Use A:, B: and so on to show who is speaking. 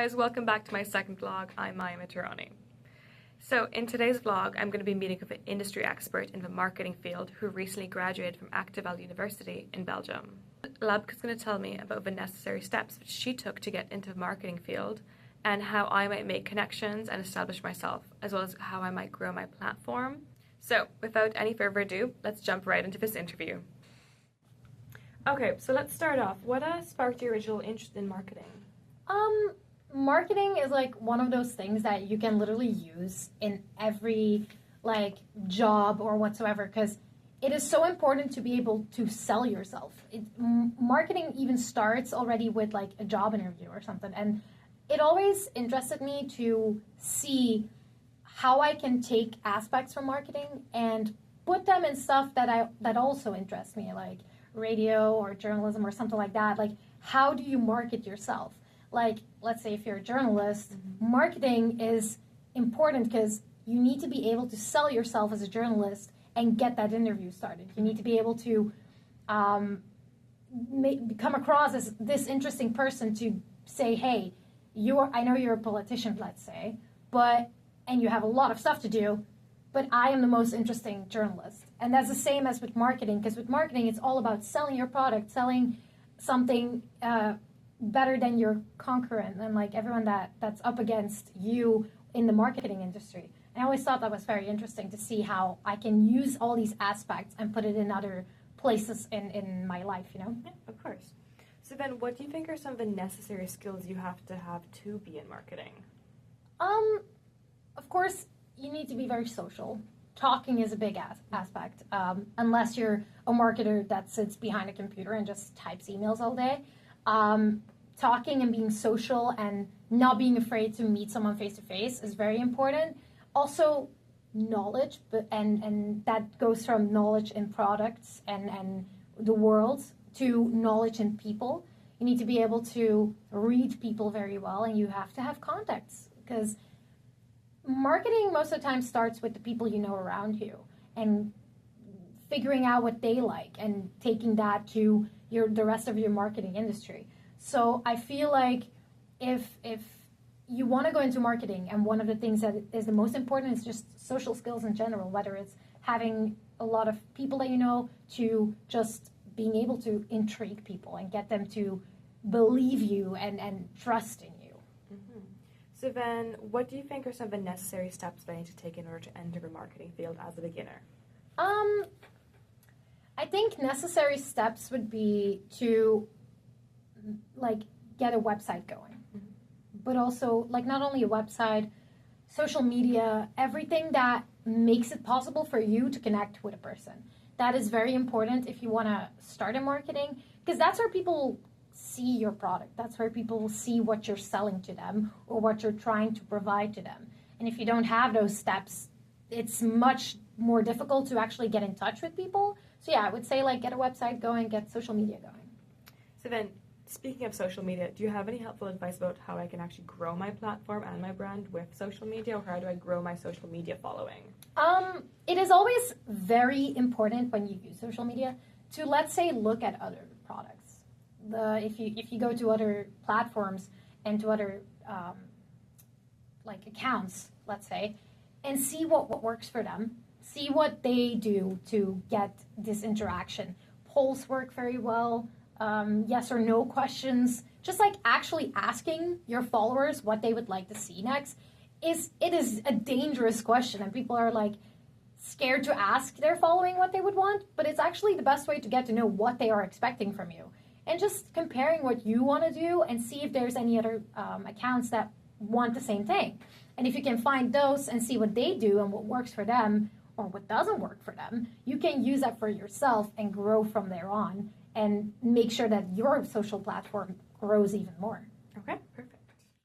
A: guys, welcome back to my second vlog. I'm Maya Mataroni. So in today's vlog, I'm going to be meeting with an industry expert in the marketing field who recently graduated from Actival University in Belgium. Labke is going to tell me about the necessary steps which she took to get into the marketing field and how I might make connections and establish myself, as well as how I might grow my platform. So without any further ado, let's jump right into this interview. Okay, so let's start off. What sparked your original interest in marketing?
B: Marketing is like one of those things that you can literally use in every job or whatsoever, because it is so important to be able to sell yourself. Marketing even starts already with like a job interview or something, and it always interested me to see how I can take aspects from marketing and put them in stuff that also interests me, like radio or journalism or something like that. Like, how do you market yourself? Like, let's say if you're a journalist, marketing is important because you need to be able to sell yourself as a journalist and get that interview started. You need to be able to come across as this interesting person to say, hey, I know you're a politician, let's say, and you have a lot of stuff to do, but I am the most interesting journalist. And that's the same as with marketing, because with marketing, it's all about selling your product, selling something better than your concurrent and like everyone that's up against you in the marketing industry. And I always thought that was very interesting to see how I can use all these aspects and put it in other places in my life, you know?
A: Yeah, of course. So then what do you think are some of the necessary skills you have to be in marketing?
B: Of course, you need to be very social. Talking is a big aspect, unless you're a marketer that sits behind a computer and just types emails all day. Talking and being social and not being afraid to meet someone face to face is very important. Also, knowledge, and that goes from knowledge in products and the world to knowledge in people. You need to be able to read people very well, and you have to have contacts, because marketing most of the time starts with the people you know around you and figuring out what they like and taking that to the rest of your marketing industry. So I feel like if you want to go into marketing, and one of the things that is the most important is just social skills in general, whether it's having a lot of people that you know to just being able to intrigue people and get them to believe you and trust in you.
A: Mm-hmm. So then what do you think are some of the necessary steps that I need to take in order to enter the marketing field as a beginner?
B: I think necessary steps would be to get a website going, but also not only a website, social media, everything that makes it possible for you to connect with a person. That is very important if you want to start in marketing, because that's where people see your product. That's where people see what you're selling to them or what you're trying to provide to them. And if you don't have those steps, it's much more difficult to actually get in touch with people. So yeah, I would say get a website going, get social media going.
A: So then, speaking of social media, do you have any helpful advice about how I can actually grow my platform and my brand with social media, or how do I grow my social media following?
B: It is always very important when you use social media to, let's say, look at other products. If you go to other platforms and to other accounts, let's say, and see what works for them, see what they do to get this interaction. Polls work very well. Yes or no questions, just actually asking your followers what they would like to see next is a dangerous question, and people are scared to ask their following what they would want, but it's actually the best way to get to know what they are expecting from you, and just comparing what you want to do and see if there's any other accounts that want the same thing. And if you can find those and see what they do and what works for them or what doesn't work for them, you can use that for yourself and grow from there on and make sure that your social platform grows even more.